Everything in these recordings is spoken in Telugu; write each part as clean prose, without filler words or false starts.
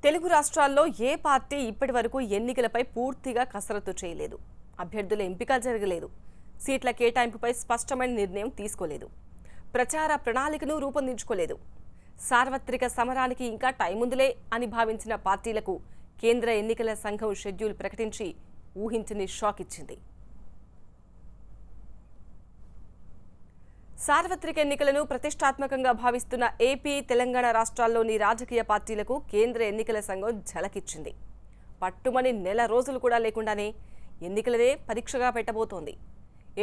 తెలుగు రాష్ట్రాల్లో ఏ పార్టీ ఇప్పటివరకు ఎన్నికలపై పూర్తిగా కసరత్తు చేయలేదు. అభ్యర్థుల ఎంపిక జరగలేదు. సీట్ల కేటాయింపుపై స్పష్టమైన నిర్ణయం తీసుకోలేదు. ప్రచార ప్రణాళికను రూపొందించుకోలేదు. సార్వత్రిక సమరానికి ఇంకా టైం ఉందిలే అని భావించిన పార్టీలకు కేంద్ర ఎన్నికల సంఘం షెడ్యూల్ ప్రకటించి ఊహించని షాక్ ఇచ్చింది. సార్వత్రిక ఎన్నికలను ప్రతిష్టాత్మకంగా భావిస్తున్న ఏపీ, తెలంగాణ రాష్ట్రాల్లోని రాజకీయ పార్టీలకు కేంద్ర ఎన్నికల సంఘం ఝలకిచ్చింది. పట్టుమని నెల రోజులు కూడా లేకుండానే ఎన్నికలనే పరీక్షగా పెట్టబోతోంది.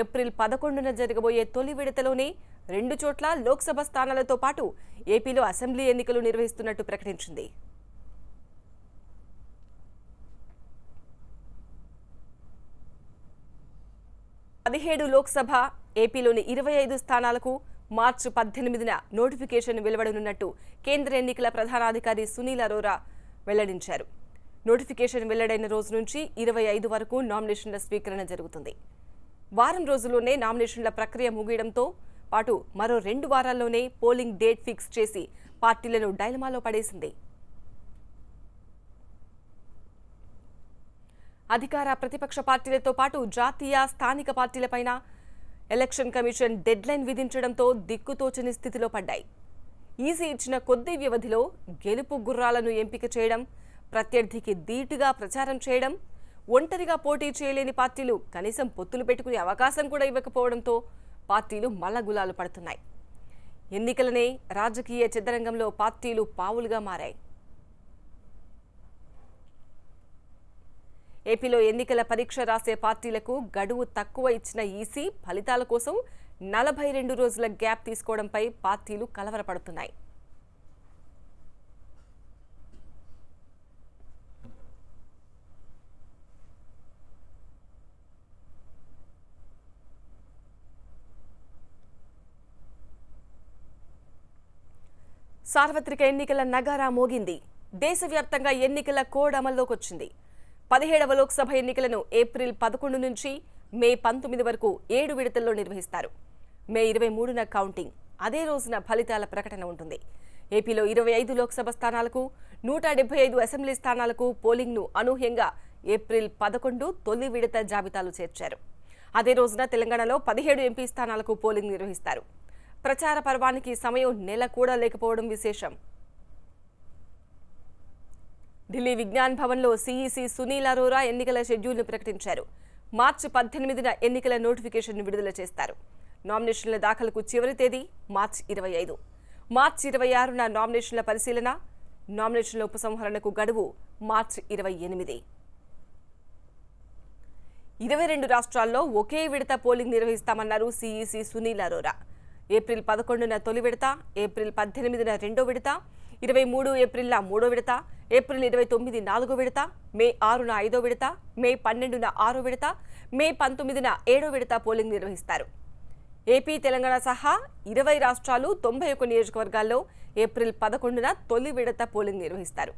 ఏప్రిల్ 11న జరగబోయే తొలి విడతలోనే 2 చోట్ల లోక్సభ స్థానాలతో పాటు ఏపీలో అసెంబ్లీ ఎన్నికలు నిర్వహిస్తున్నట్టు ప్రకటించింది. పదిహేడు లోక్సభ, ఏపీలోని 25 స్థానాలకు మార్చి 18న నోటిఫికేషన్ వెలువడనున్నట్టు కేంద్ర ఎన్నికల ప్రధానాధికారి సునీల్ అరోరా వెల్లడించారు. నోటిఫికేషన్ వెల్లడైన రోజు నుంచి 25 వరకు నామినేషన్ల స్వీకరణ జరుగుతుంది. వారం రోజుల్లోనే నామినేషన్ల ప్రక్రియ ముగియడంతో పాటు మరో 2 వారాల్లోనే పోలింగ్ డేట్ ఫిక్స్ చేసి పార్టీలను డైలమాలో పడేసింది. అధికార ప్రతిపక్ష పార్టీలతో పాటు జాతీయ, స్థానిక పార్టీలపైన ఎలక్షన్ కమిషన్ డెడ్లైన్ విధించడంతో దిక్కుతోచని స్థితిలో పడ్డాయి. ఈసీ ఇచ్చిన కొద్ది వ్యవధిలో గెలుపు గుర్రాలను ఎంపిక చేయడం, ప్రత్యర్థికి ధీటుగా ప్రచారం చేయడం, ఒంటరిగా పోటీ చేయలేని పార్టీలు కనీసం పొత్తులు పెట్టుకునే అవకాశం కూడా ఇవ్వకపోవడంతో పార్టీలు మల్లగులాలు పడుతున్నాయి. ఎన్నికలనే రాజకీయ చదరంగంలో పార్టీలు పావులుగా మారాయి. ఏపీలో ఎన్నికల పరీక్ష రాసే పార్టీలకు గడువు తక్కువ ఇచ్చిన ఈసీ ఫలితాల కోసం 42 రోజుల గ్యాప్ తీసుకోవడంపై పార్టీలు కలవరపడుతున్నాయి. సార్వత్రిక ఎన్నికల నగారా మోగింది. దేశవ్యాప్తంగా ఎన్నికల కోడ్ అమల్లోకి వచ్చింది. 17వ లోక్సభ ఎన్నికలను ఏప్రిల్ 11 నుంచి మే 19 వరకు 7 విడతల్లో నిర్వహిస్తారు. మే 23న కౌంటింగ్, అదే రోజున ఫలితాల ప్రకటన ఉంటుంది. ఏపీలో 25 లోక్సభ స్థానాలకు, 175 అసెంబ్లీ స్థానాలకు పోలింగ్ను అనూహ్యంగా ఏప్రిల్ 11 తొలి విడత జాబితాలు చేర్చారు. అదే రోజున తెలంగాణలో 17 ఎంపీ స్థానాలకు పోలింగ్ నిర్వహిస్తారు. ప్రచార పర్వానికి సమయం నెల కూడా లేకపోవడం విశేషం. ఢిల్లీ విజ్ఞాన్ భవన్లో సీఈసీ సునీల్ అరోరా ఎన్నికల షెడ్యూల్ను ప్రకటించారు. మార్చి 18న ఎన్నికల నోటిఫికేషన్ విడుదల చేస్తారు. నామినేషన్ల దాఖలకు చివరి తేదీ మార్చి 25. మార్చి 26న నామినేషన్ల పరిశీలన, నామినేషన్ల ఉపసంహరణకు గడువు మార్చి 28. 22 రాష్ట్రాల్లో ఒకే విడత పోలింగ్ నిర్వహిస్తామన్నారు సీఈసీ సునీల్ అరోరా. ఏప్రిల్ 11న తొలి విడత, ఏప్రిల్ 18న రెండో విడత, 23 ఏప్రిల్న మూడో విడత, ఏప్రిల్ 29 నాలుగో విడత, మే 6న 5వ విడత, మే 12న 6వ విడత, మే 19న 7వ విడత పోలింగ్ నిర్వహిస్తారు. ఏపీ, తెలంగాణ సహా 20 రాష్ట్రాలు 91 నియోజకవర్గాల్లో ఏప్రిల్ 11న తొలి విడత పోలింగ్ నిర్వహిస్తారు.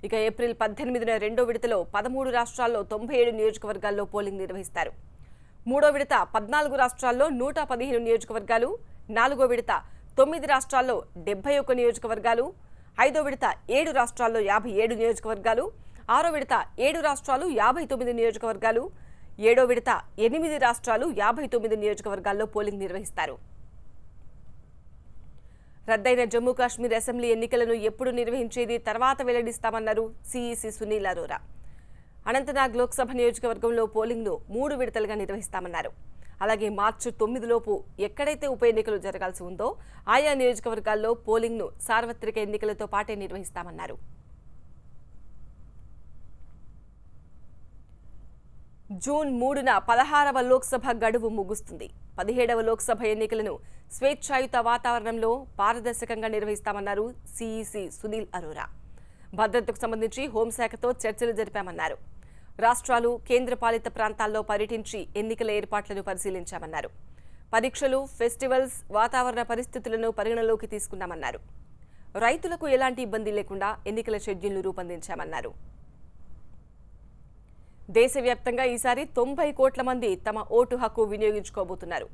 ఇక ఏప్రిల్ 18న రెండో విడతలో 13 రాష్ట్రాల్లో 97 నియోజకవర్గాల్లో పోలింగ్ నిర్వహిస్తారు. మూడో విడత 14 రాష్ట్రాల్లో 115 నియోజకవర్గాలు, నాలుగో విడత 9 రాష్ట్రాల్లో 71 నియోజకవర్గాలు, ఐదో విడత 7 రాష్ట్రాల్లో 57 నియోజకవర్గాలు, ఆరో విడత 7 రాష్ట్రాలు 59 నియోజకవర్గాలు, ఏడో విడత 8 రాష్ట్రాలు 59 నియోజకవర్గాల్లో పోలింగ్ నిర్వహిస్తారు. రద్దయిన జమ్మూ కాశ్మీర్ అసెంబ్లీ ఎన్నికలను ఎప్పుడు నిర్వహించేది తర్వాత వెల్లడిస్తామన్నారు సీఈసీ సునీల్ అరోరా. అనంతనాగ్ లోక్సభ నియోజకవర్గంలో పోలింగ్ను 3 విడతలుగా నిర్వహిస్తామన్నారు. అలాగే మార్చి 9 లోపు ఎక్కడైతే ఉప ఎన్నికలు జరగాల్సి ఉందో ఆయా నియోజకవర్గాల్లో పోలింగ్ను సార్వత్రిక ఎన్నికలతో పాటే నిర్వహిస్తామన్నారు. జూన్ 3న 16వ లోక్సభ గడువు ముగుస్తుంది. 17వ లోక్సభ ఎన్నికలను స్వేచ్ఛాయుత వాతావరణంలో పారదర్శకంగా నిర్వహిస్తామన్నారు సీఈసీ సునీల్ అరోరా. భద్రతకు సంబంధించి హోంశాఖతో చర్చలు జరిపామన్నారు. రాష్ట్రాలు, కేంద్రపాలిత ప్రాంతాల్లో పర్యటించి ఎన్నికల ఏర్పాట్లను పరిశీలించామన్నారు. పరీక్షలు, ఫెస్టివల్స్, వాతావరణ పరిస్థితులను పరిగణలోకి తీసుకున్నామన్నారు. రైతులకు ఎలాంటి ఇబ్బంది లేకుండా ఎన్నికల షెడ్యూల్ను రూపొందించామన్నారు. దేశవ్యాప్తంగా ఈసారి 90 కోట్ల మంది తమ ఓటు హక్కు వినియోగించుకోబోతున్నారు.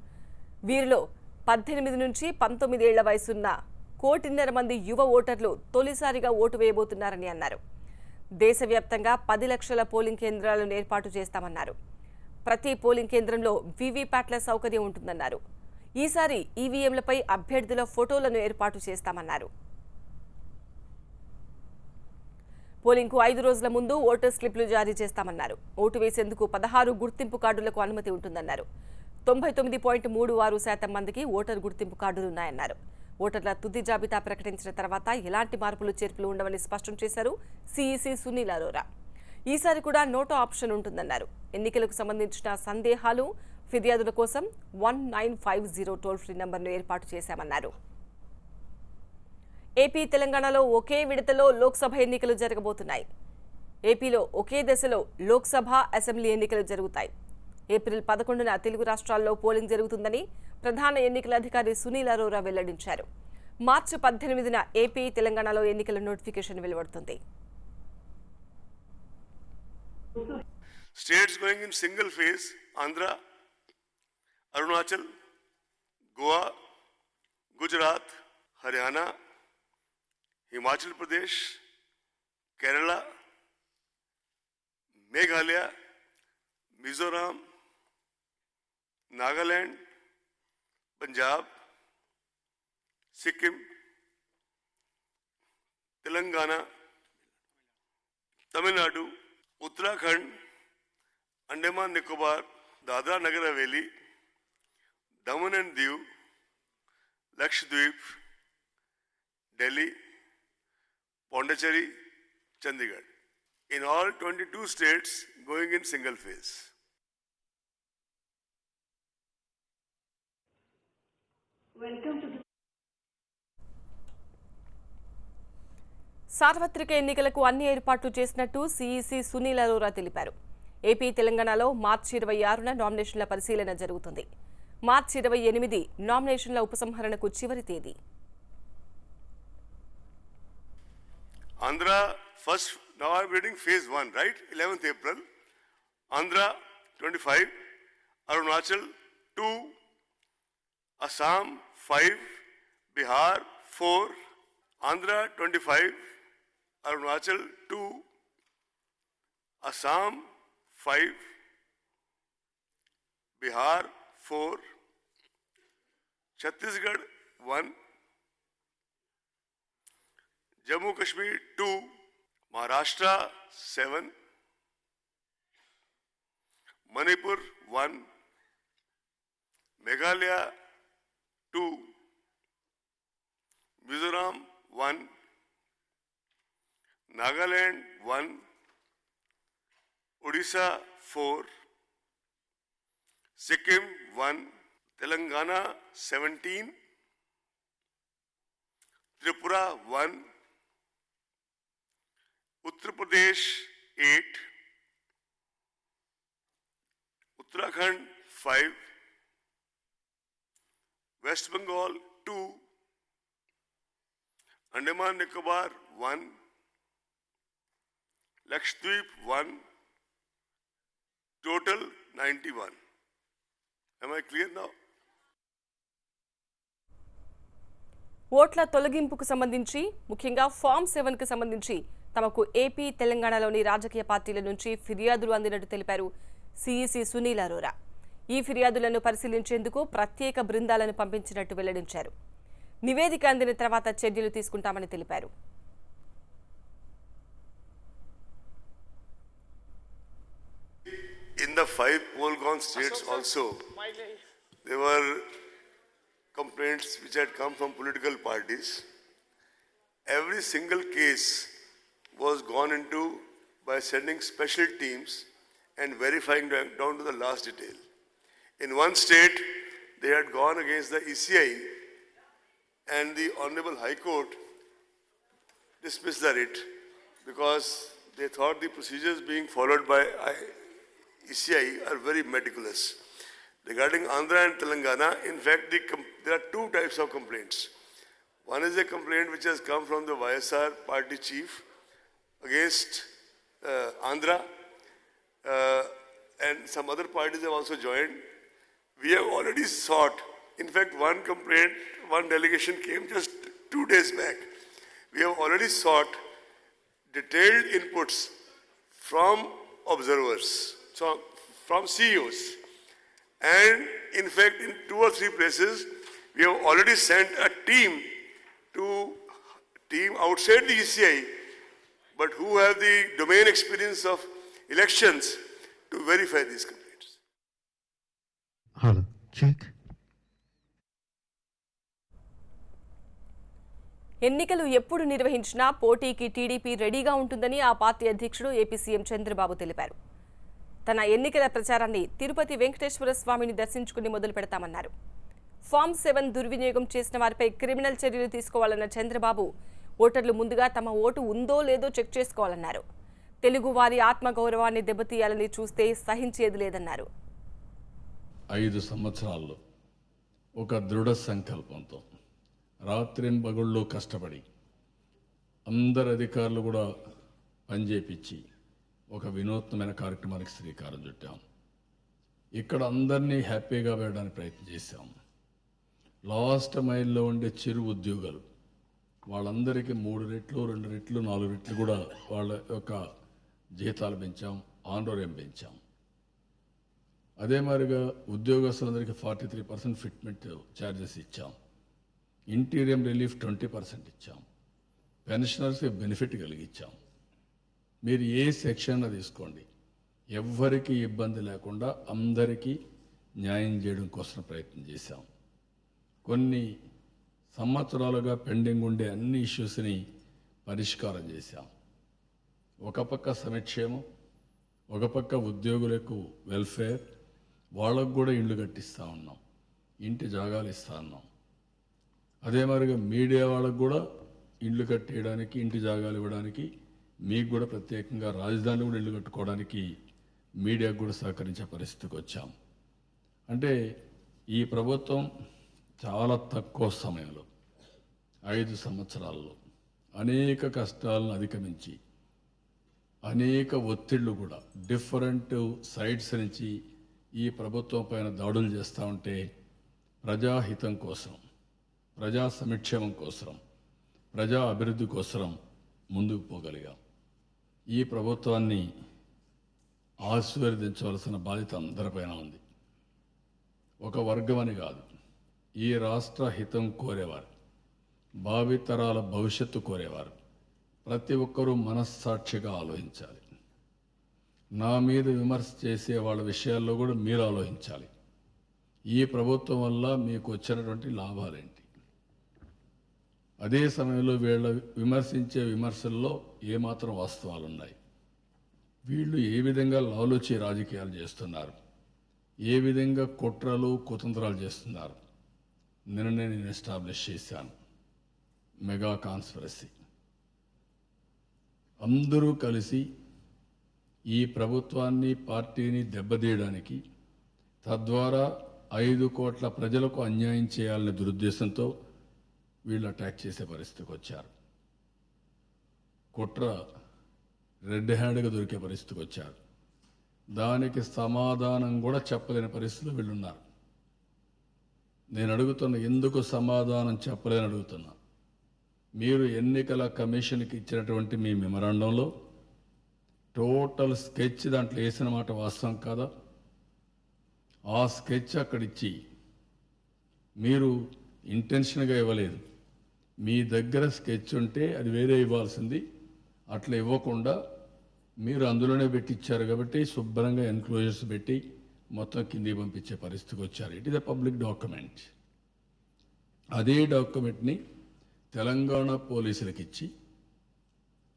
వీరిలో 18 నుంచి 19 ఏళ్ల వయసున్న 1.5 కోటి మంది యువ ఓటర్లు తొలిసారిగా ఓటు వేయబోతున్నారని అన్నారు. దేశవ్యాప్తంగా 10 లక్షల పోలింగ్ కేంద్రాలను ఏర్పాటు చేస్తామన్నారు. ప్రతి పోలింగ్ కేంద్రంలో వీవీప్యాట్ల సౌకర్యం ఉంటుందన్నారు. ఈసారి ఈవీఎంలపై అభ్యర్థుల ఫోటోలను ఏర్పాటు చేస్తామన్నారు. పోలింగ్కు 5 రోజుల ముందు ఓటర్ స్లిప్లు జారీ చేస్తామన్నారు. ఓటు వేసేందుకు 16 గుర్తింపు కార్డులకు అనుమతి ఉంటుందన్నారు. 99.36% మందికి ఓటర్ గుర్తింపు కార్డులున్నాయన్నారు. ఓటర్ల తుది జాబితా ప్రకటించిన తర్వాత ఎలాంటి మార్పులు చేర్పులు ఉండవని స్పష్టం చేశారు సీఈసీ సునీల్ అరోరా. ఈసారి కూడా నోటో ఆప్షన్ ఉంటుందన్నారు. ఎన్నికలకు సంబంధించిన సందేహాలు, ఫిర్యాదుల కోసం 1950 టోల్ ఫ్రీ నంబర్ను ఏర్పాటు చేశామన్నారు. ఏపీ, తెలంగాణలో ఒకే విడతలో లోక్సభ ఎన్నికలు జరగబోతున్నాయి. ఏపీలో ఒకే దశలో లోక్సభ, అసెంబ్లీ ఎన్నికలు జరుగుతాయి. ఏప్రిల్ 11న తెలుగు రాష్ట్రాల్లో పోలింగ్ జరుగుతుందని ప్రధాన ఎన్నికల అధికారి సునీల్ అరోరా వెల్లడించారు. మార్చి 18న ఏపీ, తెలంగాణలో ఎన్నికల notification వెలువడుతుంది. States going in single phase: Andhra, Arunachal, Goa, Gujarat, Haryana, Himachal Pradesh, Kerala, Meghalaya, Mizoram, Nagaland, Punjab, Sikkim, Telangana, Tamil Nadu, Uttarakhand, Andaman Nicobar, Dadra Nagar Haveli, Daman and Diu, Lakshadweep, Delhi, Pondicherry, Chandigarh. In all 22 states going in single phase. Welcome to the సార్వత్రిక ఎన్నికలకు అన్ని ఏర్పాట్లు చేసినట్టు సీఈసీ సునీల్ అరోరా తెలిపారు. ఏపీ, తెలంగాణలో మార్చి 26న నామినేషన్ల పరిశీలన జరుగుతుంది. మార్చి 28 నామినేషన్ల ఉపసంహరణకు చివరి తేదీ. Andhra first, now I'm reading phase 1, right? 11th April. Andhra 25, Arunachal 2, Assam 5, Bihar 4, Andhra 25, Arunachal 2, Assam 5, Bihar 4, Chhattisgarh 1, Jammu Kashmir 2, Maharashtra 7, Manipur 1, Meghalaya 2, Mizoram 1, Nagaland 1, Odisha 4, Sikkim 1, Telangana 17, Tripura 1, Uttar Pradesh 8, Uttarakhand 5, West Bengal 2, Andaman Nicobar 1, Lakshadweep 1, total 91. Am I clear now? ఓట్ల తొలగింపుకు సంబంధించి, ముఖ్యంగా ఫామ్ 7కు సంబంధించి తమకు ఏపీ, తెలంగాణలోని రాజకీయ పార్టీల నుంచి ఫిర్యాదులు అందినట్టు తెలిపారు సీఈసీ సునీల్ అరోరా. ఈ ఫిర్యాదులను పరిశీలించేందుకు ప్రత్యేక బృందాలను పంపించినట్టు వెల్లడించారు. నివేదిక అందిన తర్వాత చర్యలు తీసుకుంటామని తెలిపారు. In the 5 poll-gone states also, there were complaints which had come from political parties. Every single case was gone into by sending special teams and verifying down to the last detail. In one state, they had gone against the ECI and the Honorable High Court dismissed the writ because they thought the procedures being followed by ECI are very meticulous. Regarding Andhra and Telangana, in fact, there are two types of complaints. One is a complaint which has come from the YSR party chief against Andhra, and some other parties have also joined. We have already sought, in fact, one complaint, one delegation came just 2 days back. We have already sought detailed inputs from observers, so from CEOs. And in fact, in 2 or 3 places, we have already sent a team outside the ECI, but who have the domain experience of elections to verify these complaints. Hello, check. ఎన్నికలు ఎప్పుడు నిర్వహించినా పోటీకి టీడీపీ రెడీగా ఉంటుందని ఆ పార్టీ అధ్యక్షుడు ఏపీ సీఎం చంద్రబాబు తెలిపారు. తన ఎన్నికల ప్రచారాన్ని తిరుపతి వెంకటేశ్వర స్వామిని దర్శించుకుని మొదలు పెడతామన్నారు. ఫామ్ 7 దుర్వినియోగం చేసిన వారిపై క్రిమినల్ చర్యలు తీసుకోవాలన్న చంద్రబాబు ఓటర్లు ముందుగా తమ ఓటు ఉందో లేదో చెక్ చేసుకోవాలన్నారు. తెలుగు వారి ఆత్మగౌరవాన్ని దెబ్బతీయాలని చూస్తే సహించేది లేదన్నారు. 5 సంవత్సరాల్లో ఒక దృఢ సంకల్పంతో రాత్రింబగళ్ళు కష్టపడి అందరు అధికారులు కూడా పనిచేపించి ఒక వినూత్నమైన కార్యక్రమానికి శ్రీకారం చుట్టాం. ఇక్కడ అందరినీ హ్యాపీగా పెట్టడానికి ప్రయత్నం చేశాం. లాస్ట్ మైల్లో ఉండే చిరు ఉద్యోగులు వాళ్ళందరికీ 3 రెట్లు 2 రెట్లు 4 రెట్లు కూడా వాళ్ళ యొక్క జీతాలు పెంచాం, ఆనరోరియం పెంచాం. అదే మాదిరిగా ఉద్యోగస్తులందరికీ 43% ఫిట్మెంట్ ఛార్జెస్ ఇచ్చాం. ఇంటీరియం రిలీఫ్ 20% ఇచ్చాం. పెన్షనర్స్కి బెనిఫిట్ కలిగించాం. మీరు ఏ సెక్షన్ తీసుకోండి, ఎవ్వరికీ ఇబ్బంది లేకుండా అందరికీ న్యాయం చేయడం కోసం ప్రయత్నం చేశాం. కొన్ని సంవత్సరాలుగా పెండింగ్ ఉండే అన్ని ఇష్యూస్ని పరిష్కారం చేశాం. ఒక పక్క సంక్షేమం, ఒక పక్క ఉద్యోగులకు వెల్ఫేర్, వాళ్ళకు కూడా ఇండ్లు కట్టిస్తూ ఉన్నాం, ఇంటి జాగాలు ఇస్తూ ఉన్నాం. అదే మరిగా మీడియా వాళ్ళకు కూడా ఇండ్లు కట్టేయడానికి, ఇంటి జాగాలు ఇవ్వడానికి, మీకు కూడా ప్రత్యేకంగా రాజధానిలో కూడా ఇల్లు కట్టుకోవడానికి మీడియాకు కూడా సహకరించే పరిస్థితికి వచ్చాం. అంటే ఈ ప్రభుత్వం చాలా తక్కువ సమయంలో 5 సంవత్సరాల్లో అనేక కష్టాలను అధిగమించి అనేక ఒత్తిళ్లు కూడా డిఫరెంట్ సైడ్స్ నుంచి ఈ ప్రభుత్వం పైన దాడులు చేస్తూ ఉంటే ప్రజాహితం కోసం, ప్రజా సంక్షేమం కోసం, ప్రజా అభివృద్ధి కోసం ముందుకు పోగలిగాం. ఈ ప్రభుత్వాన్ని ఆశీర్వదించవలసిన బాధ్యత అందరిపైన ఉంది. ఒక వర్గం అని కాదు, ఈ రాష్ట్ర హితం కోరేవారు, భావితరాల భవిష్యత్తు కోరేవారు ప్రతి ఒక్కరూ మనస్సాక్షిగా ఆలోచించాలి. నా మీద విమర్శ చేసే వాళ్ళ విషయాల్లో కూడా మీరు ఆలోచించాలి. ఈ ప్రభుత్వం వల్ల మీకు వచ్చినటువంటి లాభాలేంటి, అదే సమయంలో వీళ్ళ విమర్శించే విమర్శల్లో ఏమాత్రం వాస్తవాలు ఉన్నాయి, వీళ్ళు ఏ విధంగా లాలూచి రాజకీయాలు చేస్తున్నారు, ఏ విధంగా కుట్రలు కుతంత్రాలు చేస్తున్నారు. నిన్ననే నేను ఎస్టాబ్లిష్ చేశాను మెగా కాన్స్పిరసీ. అందరూ కలిసి ఈ ప్రభుత్వాన్ని, పార్టీని దెబ్బతీయడానికి, తద్వారా 5 కోట్ల ప్రజలకు అన్యాయం చేయాలనే దురుద్దేశంతో వీళ్ళు అటాక్ చేసే పరిస్థితికి వచ్చారు. కుట్ర రెడ్ హ్యాండ్గా దొరికే పరిస్థితికి వచ్చారు. దానికి సమాధానం కూడా చెప్పలేని పరిస్థితిలో వీళ్ళున్నారు. నేను అడుగుతున్నా, ఎందుకు సమాధానం చెప్పలేని అడుగుతున్నా. మీరు ఎన్నికల కమిషన్కి ఇచ్చినటువంటి మీ మెమరాండంలో టోటల్ స్కెచ్ దాంట్లో వేసిన మాట వాస్తవం కాదా? ఆ స్కెచ్ అక్కడిచ్చి మీరు ఇంటెన్షన్గా ఇవ్వలేదు. మీ దగ్గర స్కెచ్ ఉంటే అది వేరే ఇవ్వాల్సింది, అట్లా ఇవ్వకుండా మీరు అందులోనే పెట్టించారు. కాబట్టి శుభ్రంగా ఎన్క్లోజర్స్ పెట్టి మొత్తం కిందికి పంపించే పరిస్థితికి వచ్చారు. It is a public document. అదే డాక్యుమెంట్ని తెలంగాణ పోలీసులకు ఇచ్చి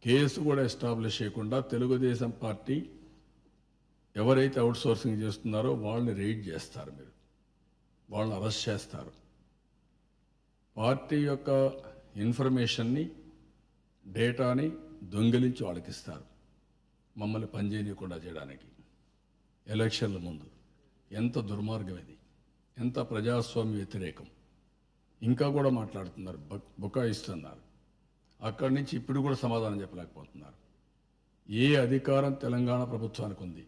కేసు కూడా ఎస్టాబ్లిష్ చేయకుండా తెలుగుదేశం పార్టీ ఎవరైతే అవుట్ సోర్సింగ్ చేస్తున్నారో వాళ్ళని రైడ్ చేస్తారు, మీరు వాళ్ళని అరెస్ట్ చేస్తారు. పార్టీ యొక్క ఇన్ఫర్మేషన్ని, డేటాని దొంగిలించి వాళ్ళకి ఇస్తారు, మమ్మల్ని పనిచేయకుండా చేయడానికి. ఎలక్షన్ల ముందు ఎంత దుర్మార్గం ఇది, ఎంత ప్రజాస్వామ్య వ్యతిరేకం. ఇంకా కూడా మాట్లాడుతున్నారు, బుకాయిస్తున్నారు. అక్కడి నుంచి ఇప్పుడు కూడా సమాధానం చెప్పలేకపోతున్నారు. ఏ అధికారం తెలంగాణ ప్రభుత్వానికి ఉంది?